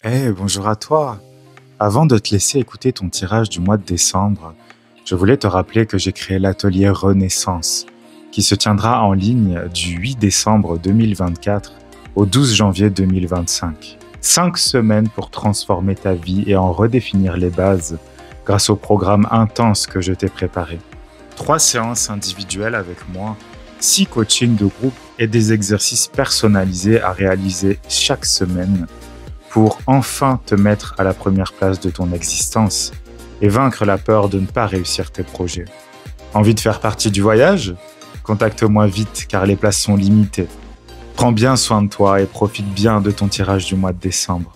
Bonjour à toi. Avant de te laisser écouter ton tirage du mois de décembre, je voulais te rappeler que j'ai créé l'atelier Renaissance, qui se tiendra en ligne du 8 décembre 2024 au 12 janvier 2025. 5 semaines pour transformer ta vie et en redéfinir les bases grâce au programme intense que je t'ai préparé. 3 séances individuelles avec moi, 6 coachings de groupe et des exercices personnalisés à réaliser chaque semaine pour enfin te mettre à la première place de ton existence et vaincre la peur de ne pas réussir tes projets. Envie de faire partie du voyage? Contacte-moi vite car les places sont limitées. Prends bien soin de toi et profite bien de ton tirage du mois de décembre.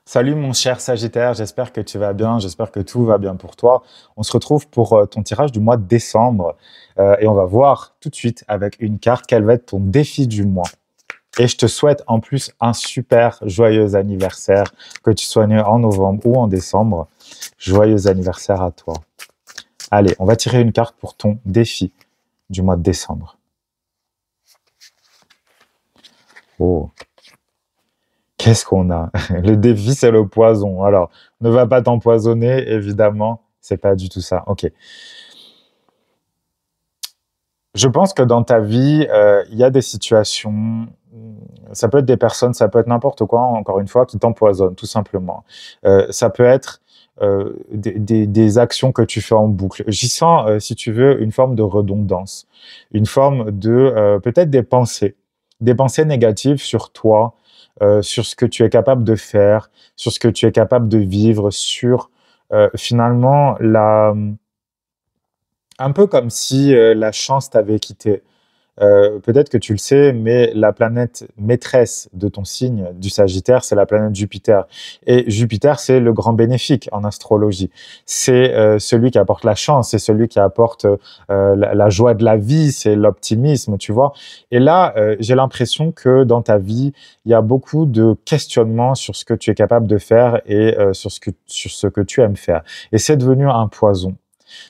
Salut mon cher Sagittaire, j'espère que tu vas bien, j'espère que tout va bien pour toi. On se retrouve pour ton tirage du mois de décembre et on va voir tout de suite avec une carte quel va être ton défi du mois. Et je te souhaite en plus un super joyeux anniversaire, que tu sois né en novembre ou en décembre. Joyeux anniversaire à toi. Allez, on va tirer une carte pour ton défi du mois de décembre. Oh, qu'est-ce qu'on a? Le défi, c'est le poison. Alors, ne va pas t'empoisonner, évidemment. C'est pas du tout ça. Ok. Je pense que dans ta vie, il y a des situations, ça peut être des personnes, ça peut être n'importe quoi, encore une fois, qui t'empoisonnent, tout simplement. Ça peut être des actions que tu fais en boucle. J'y sens, si tu veux, une forme de redondance, une forme de peut-être des pensées négatives sur toi, sur ce que tu es capable de faire, sur ce que tu es capable de vivre, sur finalement un peu comme si la chance t'avait quitté. Peut-être que tu le sais, mais la planète maîtresse de ton signe, du Sagittaire, c'est la planète Jupiter. Et Jupiter, c'est le grand bénéfique en astrologie. C'est celui qui apporte la chance, c'est celui qui apporte la joie de la vie, c'est l'optimisme, tu vois. Et là, j'ai l'impression que dans ta vie, il y a beaucoup de questionnements sur ce que tu es capable de faire et sur ce que tu aimes faire. Et c'est devenu un poison.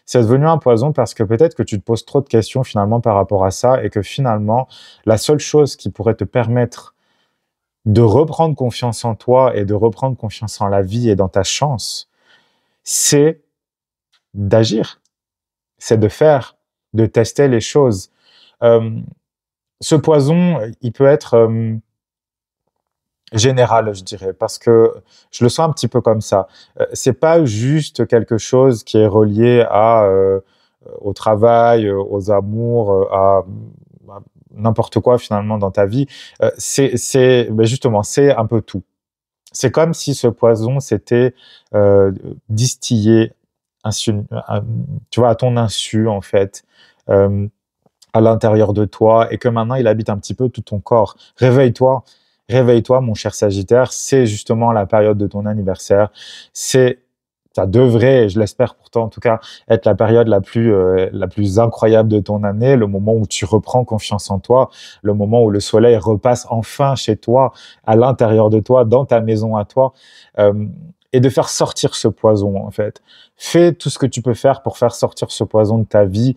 C'est devenu un poison parce que peut-être que tu te poses trop de questions finalement par rapport à ça et que finalement, la seule chose qui pourrait te permettre de reprendre confiance en toi et de reprendre confiance en la vie et dans ta chance, c'est d'agir, c'est de faire, de tester les choses. Euh, Ce poison, il peut être général, je dirais, parce que je le sens un petit peu comme ça. C'est pas juste quelque chose qui est relié au travail, aux amours, à n'importe quoi finalement dans ta vie. Ben justement, c'est un peu tout. C'est comme si ce poison s'était distillé, tu vois, à ton insu en fait, euh, à l'intérieur de toi, et que maintenant il habite un petit peu tout ton corps. Réveille-toi, réveille-toi, mon cher Sagittaire. C'est justement la période de ton anniversaire. C'est, ça devrait, je l'espère pourtant en tout cas, être la période la plus incroyable de ton année, le moment où tu reprends confiance en toi, le moment où le soleil repasse enfin chez toi, à l'intérieur de toi, dans ta maison à toi. Et de faire sortir ce poison, en fait. Fais tout ce que tu peux faire pour faire sortir ce poison de ta vie.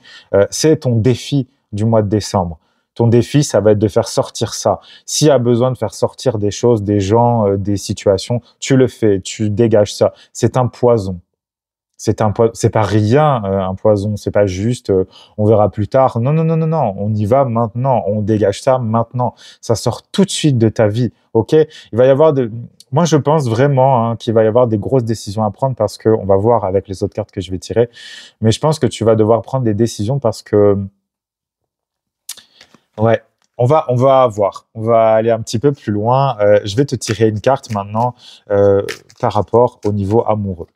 C'est ton défi du mois de décembre. Ton défi, ça va être de faire sortir ça. S'il y a besoin de faire sortir des choses, des gens, des situations, tu le fais, tu dégages ça. C'est un poison. C'est pas rien, un poison. C'est pas juste, on verra plus tard. Non, non, non, non, non. On y va maintenant. On dégage ça maintenant. Ça sort tout de suite de ta vie. Ok? Il va y avoir moi, je pense vraiment qu'il va y avoir des grosses décisions à prendre parce que on va voir avec les autres cartes que je vais tirer. Mais je pense que tu vas devoir prendre des décisions parce que ouais, on va voir. On va aller un petit peu plus loin. Je vais te tirer une carte maintenant par rapport au niveau amoureux.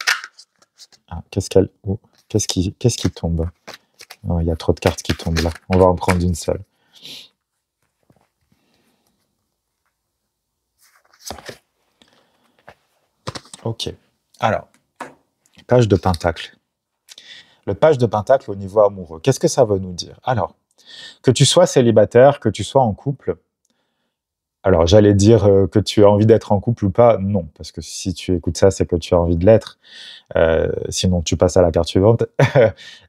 Ah, qu'est-ce qui tombe? Oh, il y a trop de cartes qui tombent là. On va en prendre une seule. Ok. Alors, page de Pentacle. Le page de Pentacle au niveau amoureux. Qu'est-ce que ça veut nous dire? Alors, que tu sois célibataire, que tu sois en couple, Alors, j'allais dire que tu as envie d'être en couple ou pas. Non, parce que si tu écoutes ça, c'est que tu as envie de l'être. Sinon, tu passes à la carte suivante.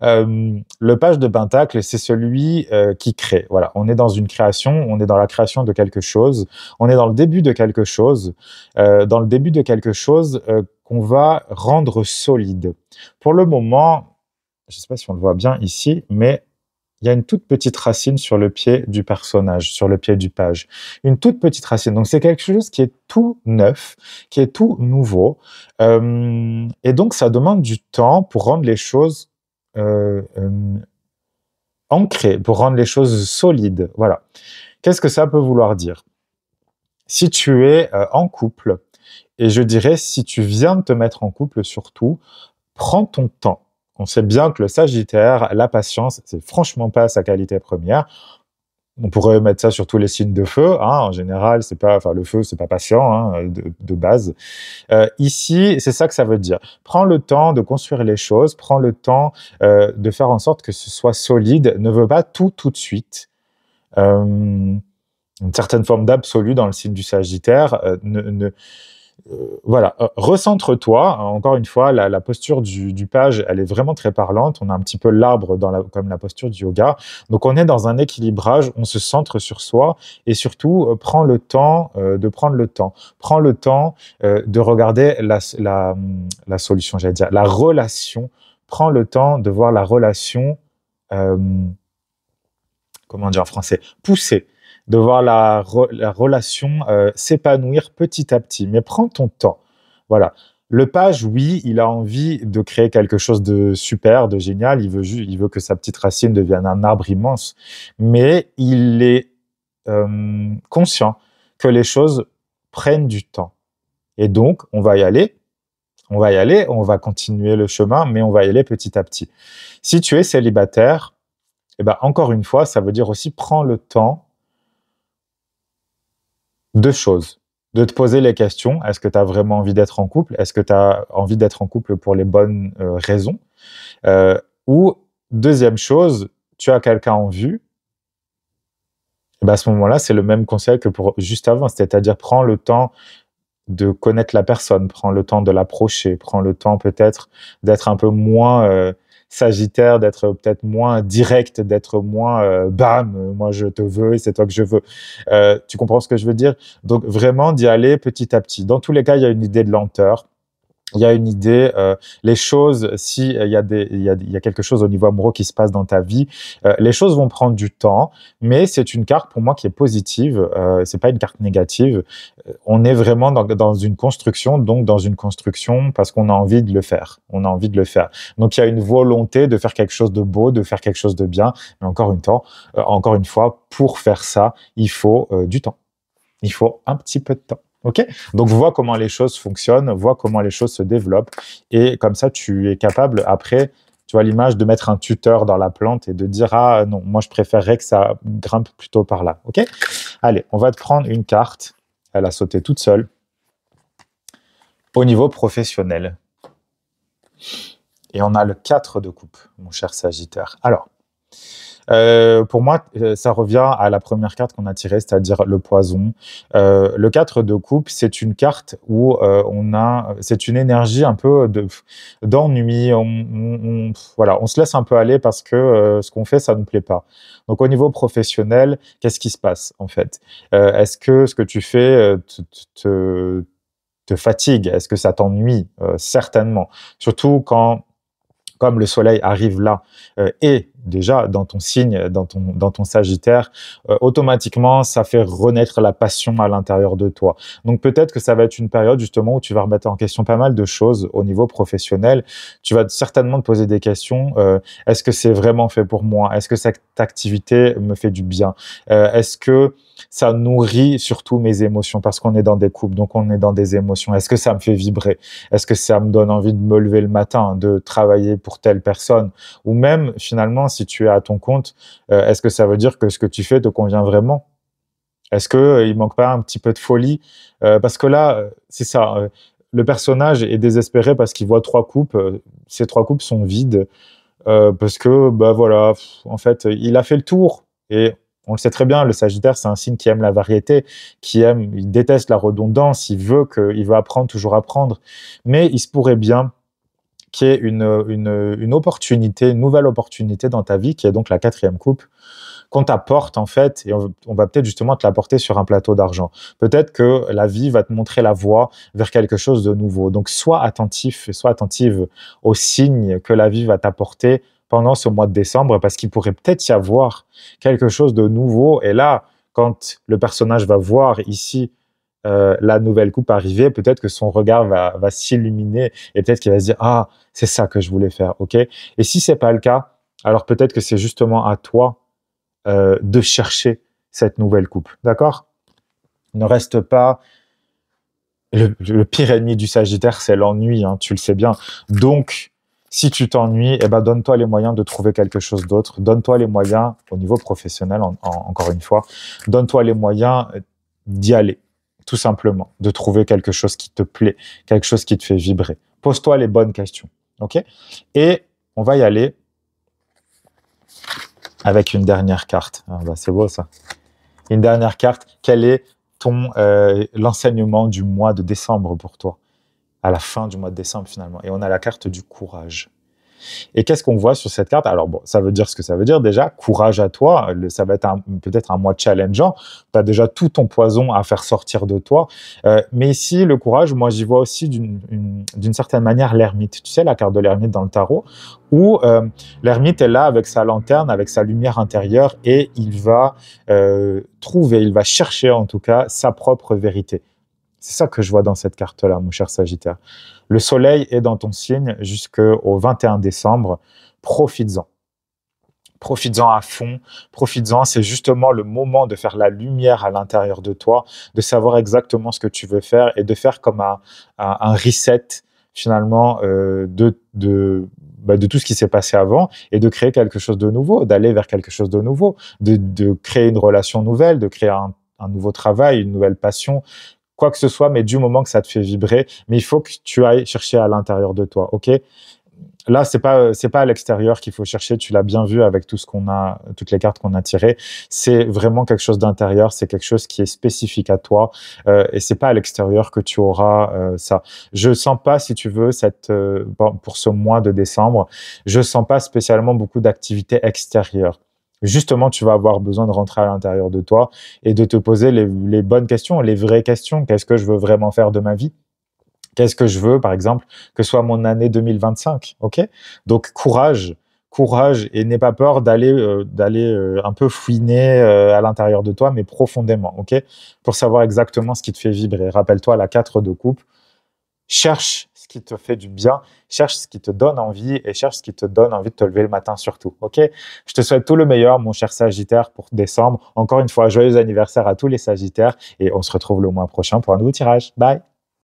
Le page de Pentacle, c'est celui qui crée. Voilà, on est dans une création, on est dans la création de quelque chose, on est dans le début de quelque chose, qu'on va rendre solide. Pour le moment, je ne sais pas si on le voit bien ici, mais il y a une toute petite racine sur le pied du personnage, sur le pied du page. Une toute petite racine. Donc, c'est quelque chose qui est tout neuf, qui est tout nouveau. Et donc, ça demande du temps pour rendre les choses ancrées, pour rendre les choses solides. Voilà. Qu'est-ce que ça peut vouloir dire? Si tu es en couple, et je dirais si tu viens de te mettre en couple surtout, prends ton temps. On sait bien que le Sagittaire, la patience, c'est franchement pas sa qualité première. On pourrait mettre ça sur tous les signes de feu, hein. En général, c'est pas, enfin, le feu, c'est pas patient, hein, de base. Ici, c'est ça que ça veut dire. Prends le temps de construire les choses, prends le temps de faire en sorte que ce soit solide. Ne veut pas tout de suite. Une certaine forme d'absolu dans le signe du Sagittaire. Voilà, recentre-toi. Encore une fois, la posture du page, elle est vraiment très parlante. On a un petit peu l'arbre comme la posture du yoga. Donc, on est dans un équilibrage, on se centre sur soi et surtout, prends le temps de prendre le temps. Prends le temps de regarder la solution, j'allais dire, la relation. Prends le temps de voir la relation, euh, comment dire en français, pousser, de voir la relation s'épanouir petit à petit. Mais prends ton temps. Voilà. Le page, oui, il a envie de créer quelque chose de super, de génial. Il veut que sa petite racine devienne un arbre immense. Mais il est conscient que les choses prennent du temps. Et donc, on va y aller. On va y aller, on va continuer le chemin, mais on va y aller petit à petit. Si tu es célibataire, eh ben, encore une fois, ça veut dire aussi prends le temps. Deux choses. De te poser les questions. Est-ce que tu as vraiment envie d'être en couple? Est-ce que tu as envie d'être en couple pour les bonnes raisons? Ou, deuxième chose, tu as quelqu'un en vue. Et ben à ce moment-là, c'est le même conseil que pour juste avant. C'est-à-dire, prends le temps de connaître la personne, prends le temps de l'approcher, prends le temps peut-être d'être un peu moins sagittaire, d'être peut-être moins direct, d'être moins bam, moi je te veux et c'est toi que je veux. Tu comprends ce que je veux dire? Donc vraiment d'y aller petit à petit. Dans tous les cas, il y a une idée de lenteur. Il y a une idée, les choses, si il y a quelque chose au niveau amoureux qui se passe dans ta vie, les choses vont prendre du temps, mais c'est une carte pour moi qui est positive. C'est pas une carte négative. On est vraiment dans une construction, donc dans une construction parce qu'on a envie de le faire. On a envie de le faire. Donc il y a une volonté de faire quelque chose de beau, de faire quelque chose de bien. Mais encore une fois, pour faire ça, il faut du temps. Il faut un petit peu de temps. OK? Donc, vois comment les choses fonctionnent, vois comment les choses se développent. Et comme ça, tu es capable, après, tu vois l'image de mettre un tuteur dans la plante et de dire, ah non, moi, je préférerais que ça grimpe plutôt par là. OK? Allez, on va te prendre une carte. Elle a sauté toute seule. Au niveau professionnel. Et on a le 4 de coupe, mon cher Sagittaire. Alors, pour moi, ça revient à la première carte qu'on a tirée, c'est-à-dire le poison. Le 4 de coupe, c'est une carte où c'est une énergie un peu d'ennui. Voilà, on se laisse un peu aller parce que ce qu'on fait, ça nous plaît pas. Donc au niveau professionnel, qu'est-ce qui se passe en fait? Est-ce que ce que tu fais te fatigue? Est-ce que ça t'ennuie? Certainement. Surtout quand comme le soleil arrive là et déjà dans ton signe, dans ton Sagittaire, automatiquement, ça fait renaître la passion à l'intérieur de toi. Donc peut-être que ça va être une période justement où tu vas remettre en question pas mal de choses au niveau professionnel. Tu vas certainement te poser des questions. Est-ce que c'est vraiment fait pour moi? Est-ce que cette activité me fait du bien? Est-ce que ça nourrit surtout mes émotions? Parce qu'on est dans des couples, donc on est dans des émotions. Est-ce que ça me fait vibrer? Est-ce que ça me donne envie de me lever le matin, de travailler pour telle personne? Ou même, finalement, si tu es à ton compte, est-ce que ça veut dire que ce que tu fais te convient vraiment? Est-ce que il manque pas un petit peu de folie? Parce que là, c'est ça, le personnage est désespéré parce qu'il voit 3 coupes, ces 3 coupes sont vides, parce que, bah, voilà, en fait, il a fait le tour et On le sait très bien, le Sagittaire, c'est un signe qui aime la variété, il déteste la redondance, il veut apprendre, toujours apprendre. Mais il se pourrait bien qu'il y ait une opportunité, une nouvelle opportunité dans ta vie, qui est donc la 4e coupe, qu'on t'apporte en fait, et on va peut-être justement te l'apporter sur un plateau d'argent. Peut-être que la vie va te montrer la voie vers quelque chose de nouveau. Donc sois attentif et sois attentive aux signes que la vie va t'apporter pendant ce mois de décembre, parce qu'il pourrait peut-être y avoir quelque chose de nouveau. Et là, quand le personnage va voir ici la nouvelle coupe arriver, peut-être que son regard va s'illuminer et peut-être qu'il va se dire « Ah, c'est ça que je voulais faire, ok ?» Et si c'est pas le cas, alors peut-être que c'est justement à toi de chercher cette nouvelle coupe, d'accord? Ne reste pas... Le pire ennemi du Sagittaire, c'est l'ennui, hein, tu le sais bien. Donc, si tu t'ennuies, eh ben, donne-toi les moyens de trouver quelque chose d'autre. Donne-toi les moyens, au niveau professionnel, encore une fois, donne-toi les moyens d'y aller, tout simplement, de trouver quelque chose qui te plaît, quelque chose qui te fait vibrer. Pose-toi les bonnes questions, ok? Et on va y aller avec une dernière carte. Ah, bah, c'est beau ça. Une dernière carte. Quel est l'enseignement du mois de décembre pour toi? À la fin du mois de décembre finalement. Et on a la carte du courage. Et qu'est-ce qu'on voit sur cette carte? Alors bon, ça veut dire ce que ça veut dire déjà. Courage à toi. Ça va être peut-être un mois challengeant. Tu as déjà tout ton poison à faire sortir de toi. Mais ici, le courage, moi, j'y vois aussi d'une certaine manière l'ermite. Tu sais, la carte de l'ermite dans le tarot, où l'ermite est là avec sa lanterne, avec sa lumière intérieure, et il va il va chercher en tout cas sa propre vérité. C'est ça que je vois dans cette carte-là, mon cher Sagittaire. Le soleil est dans ton signe jusqu'au 21 décembre. Profites-en. Profites-en à fond. Profites-en. C'est justement le moment de faire la lumière à l'intérieur de toi, de savoir exactement ce que tu veux faire et de faire comme un reset, finalement, de tout ce qui s'est passé avant et de créer quelque chose de nouveau, d'aller vers quelque chose de nouveau, de créer une relation nouvelle, de créer un nouveau travail, une nouvelle passion, quoi que ce soit, mais du moment que ça te fait vibrer. Mais il faut que tu ailles chercher à l'intérieur de toi, ok? Là, c'est pas à l'extérieur qu'il faut chercher. Tu l'as bien vu avec tout ce qu'on a, toutes les cartes qu'on a tirées. C'est vraiment quelque chose d'intérieur. C'est quelque chose qui est spécifique à toi. Et c'est pas à l'extérieur que tu auras ça. Je sens pas, si tu veux, pour ce mois de décembre, je sens pas spécialement beaucoup d'activités extérieures. Justement, tu vas avoir besoin de rentrer à l'intérieur de toi et de te poser les bonnes questions, les vraies questions. Qu'est-ce que je veux vraiment faire de ma vie? Qu'est-ce que je veux, par exemple, que soit mon année 2025, ok? Donc, courage, et n'aie pas peur d'aller un peu fouiner à l'intérieur de toi, mais profondément, ok? Pour savoir exactement ce qui te fait vibrer. Rappelle-toi la 4 de coupe. Cherche ce qui te fait du bien, cherche ce qui te donne envie et cherche ce qui te donne envie de te lever le matin surtout, ok? Je te souhaite tout le meilleur, mon cher Sagittaire, pour décembre. Encore une fois, joyeux anniversaire à tous les Sagittaires et on se retrouve le mois prochain pour un nouveau tirage. Bye!